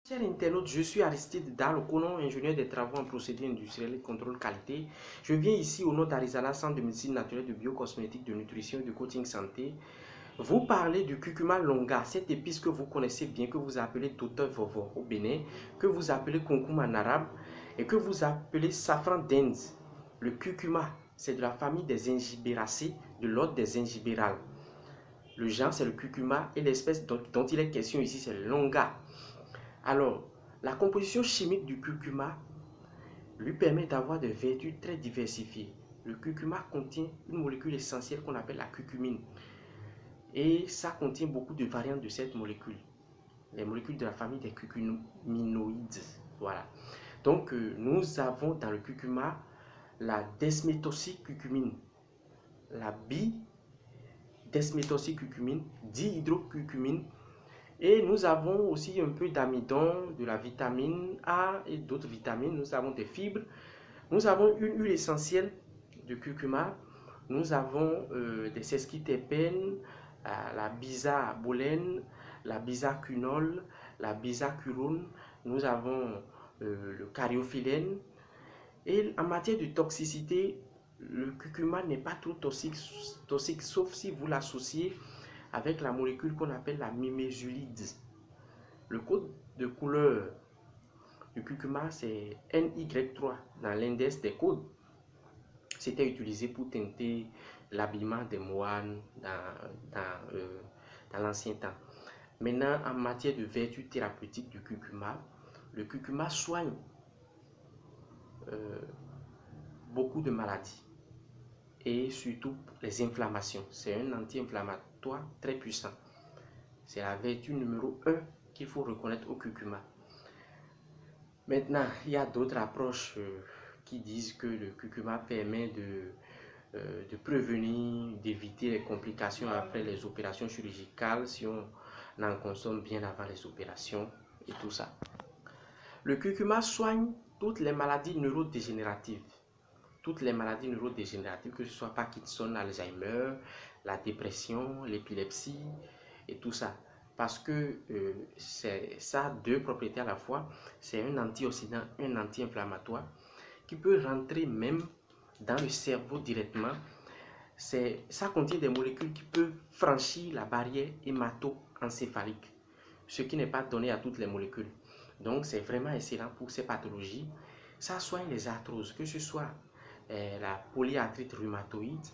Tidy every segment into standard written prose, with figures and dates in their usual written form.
Chers internautes, je suis Aristide Dalokonon, ingénieur des travaux en procédés industriels et contrôle qualité. Je viens ici au nom d'Arizala, centre de médecine naturelle, de biocosmétique, de nutrition et de coaching santé, vous parler du curcuma longa, cette épice que vous connaissez bien, que vous appelez Docteur Vovo au Bénin, que vous appelez concombre en arabe et que vous appelez safran d'Inde. Le curcuma, c'est de la famille des Ingiberaceae, de l'ordre des Ingibérales. Le genre, c'est le curcuma et l'espèce dont il est question ici, c'est le longa. Alors, la composition chimique du curcuma lui permet d'avoir des vertus très diversifiées. Le curcuma contient une molécule essentielle qu'on appelle la curcumine. Et ça contient beaucoup de variantes de cette molécule. Les molécules de la famille des curcuminoïdes. Voilà. Donc, nous avons dans le curcuma la desméthoxycurcumine, la bi-desméthoxycurcumine, dihydrocurcumine. Et nous avons aussi un peu d'amidon, de la vitamine A et d'autres vitamines. Nous avons des fibres. Nous avons une huile essentielle de curcuma. Nous avons des sesquiterpènes, la bisabolène, la bisaquinol, la bisaquirone. Nous avons le cariophyllène. Et en matière de toxicité, le curcuma n'est pas trop toxique sauf si vous l'associez avec la molécule qu'on appelle la mimésulide. Le code de couleur du curcuma, c'est NY3 dans l'index des codes. C'était utilisé pour teinter l'habillement des moines dans l'ancien temps. Maintenant, en matière de vertu thérapeutique du curcuma, le curcuma soigne beaucoup de maladies et surtout les inflammations. C'est un anti-inflammatoire très puissant. C'est la vertu numéro 1 qu'il faut reconnaître au curcuma. Maintenant, il y a d'autres approches qui disent que le curcuma permet de prévenir, d'éviter les complications après les opérations chirurgicales si on en consomme bien avant les opérations et tout ça. Le curcuma soigne toutes les maladies neurodégénératives. Toutes les maladies neurodégénératives, que ce soit Parkinson, Alzheimer, la dépression, l'épilepsie et tout ça. Parce que ça a deux propriétés à la fois. C'est un antioxydant, un anti-inflammatoire qui peut rentrer même dans le cerveau directement. Ça contient des molécules qui peuvent franchir la barrière hémato-encéphalique, ce qui n'est pas donné à toutes les molécules. Donc c'est vraiment excellent pour ces pathologies. Ça soigne les arthroses, que ce soit la polyarthrite rhumatoïde,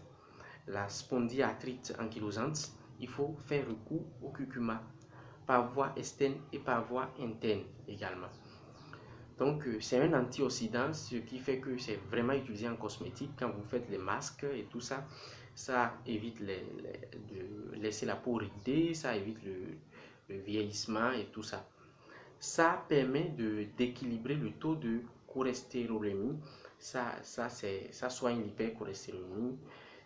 la spondyarthrite ankylosante. Il faut faire recours au curcuma par voie externe et par voie interne également. Donc c'est un antioxydant, ce qui fait que c'est vraiment utilisé en cosmétique quand vous faites les masques et tout ça. Ça évite de laisser la peau ridée, ça évite le vieillissement et tout ça. Ça permet d'équilibrer le taux de cholestérolémie. Ça soigne l'hypercholestérolémie.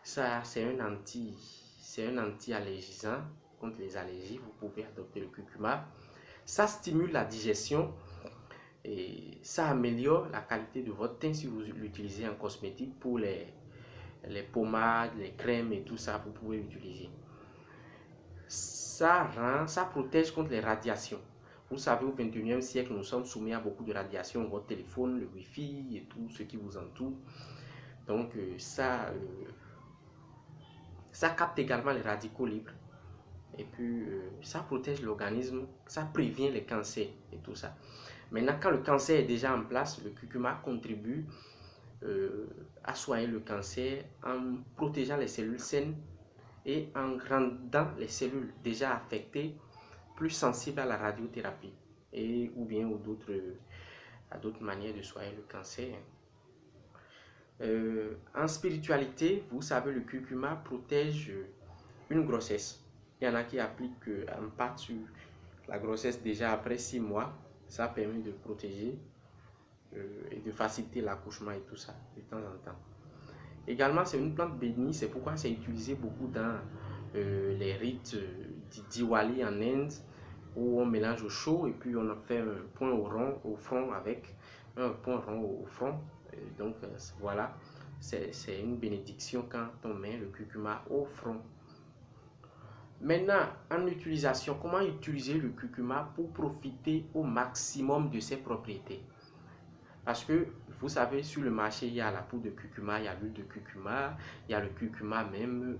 C'est un anti-allergisant contre les allergies. Vous pouvez adopter le curcuma. Ça stimule la digestion et ça améliore la qualité de votre teint si vous l'utilisez en cosmétique. Pour les pommades, les crèmes et tout ça, vous pouvez l'utiliser. Ça protège contre les radiations. Vous savez, au 21e siècle, nous sommes soumis à beaucoup de radiations, votre téléphone, le Wi-Fi et tout ce qui vous entoure. Donc, ça capte également les radicaux libres. Et puis, ça protège l'organisme, ça prévient les cancers et tout ça. Maintenant, quand le cancer est déjà en place, le curcuma contribue à soigner le cancer en protégeant les cellules saines et en rendant les cellules déjà affectées plus sensibles à la radiothérapie ou bien à d'autres manières de soigner le cancer. En spiritualité, vous savez, le curcuma protège une grossesse. Il y en a qui appliquent un pas sur la grossesse déjà après 6 mois. Ça permet de protéger et de faciliter l'accouchement et tout ça de temps en temps. Également, c'est une plante bénie, c'est pourquoi c'est utilisé beaucoup dans les rites Diwali en Inde, où on mélange au chaud et puis on a fait un point rond au front avec un point rond au front. Donc voilà, c'est une bénédiction quand on met le curcuma au front. Maintenant, en utilisation, comment utiliser le curcuma pour profiter au maximum de ses propriétés? Parce que vous savez, sur le marché, il y a la poudre de curcuma, il y a l'huile de curcuma, il y a le curcuma même.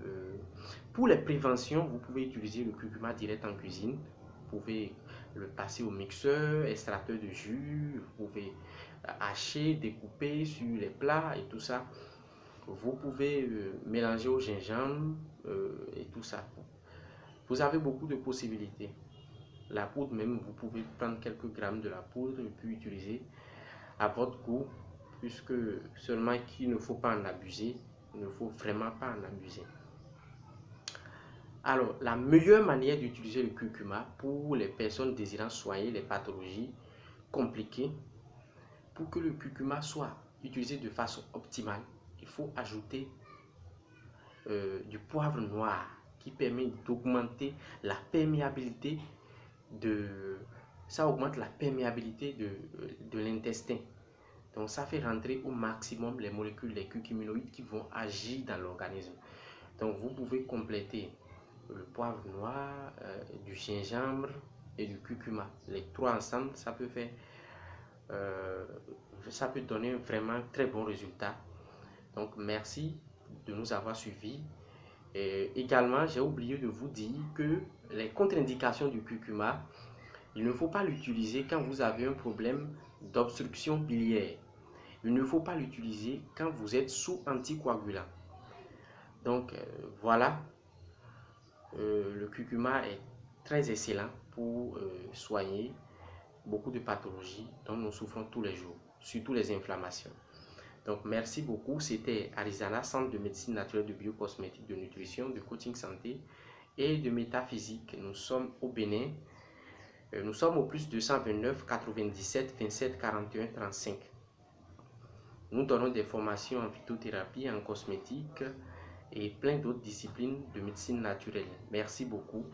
Pour les préventions, vous pouvez utiliser le curcuma direct en cuisine. Vous pouvez le passer au mixeur, extracteur de jus, vous pouvez hacher, découper sur les plats et tout ça. Vous pouvez mélanger au gingembre et tout ça. Vous avez beaucoup de possibilités. La poudre même, vous pouvez prendre quelques grammes de la poudre et puis utiliser à votre goût, puisque seulement qu'il ne faut pas en abuser, il ne faut vraiment pas en abuser. Alors, la meilleure manière d'utiliser le curcuma pour les personnes désirant soigner les pathologies compliquées, pour que le curcuma soit utilisé de façon optimale, il faut ajouter du poivre noir qui permet d'augmenter la perméabilité ça augmente la perméabilité de l'intestin. Donc ça fait rentrer au maximum les molécules, les curcuminoïdes qui vont agir dans l'organisme. Donc vous pouvez compléter le poivre noir, du gingembre et du curcuma. Les trois ensemble, ça peut donner vraiment très bon résultat. Donc merci de nous avoir suivis. Et également, j'ai oublié de vous dire que les contre-indications du curcuma, il ne faut pas l'utiliser quand vous avez un problème d'obstruction biliaire. Il ne faut pas l'utiliser quand vous êtes sous anticoagulant. Donc voilà, le curcuma est très excellent pour soigner beaucoup de pathologies dont nous souffrons tous les jours, surtout les inflammations. Donc merci beaucoup, c'était Arizana, Centre de médecine naturelle, de biocosmétique, de nutrition, de coaching santé et de métaphysique. Nous sommes au Bénin. Nous sommes au plus 229 97 27 41 35. Nous donnons des formations en phytothérapie, en cosmétique et plein d'autres disciplines de médecine naturelle. Merci beaucoup.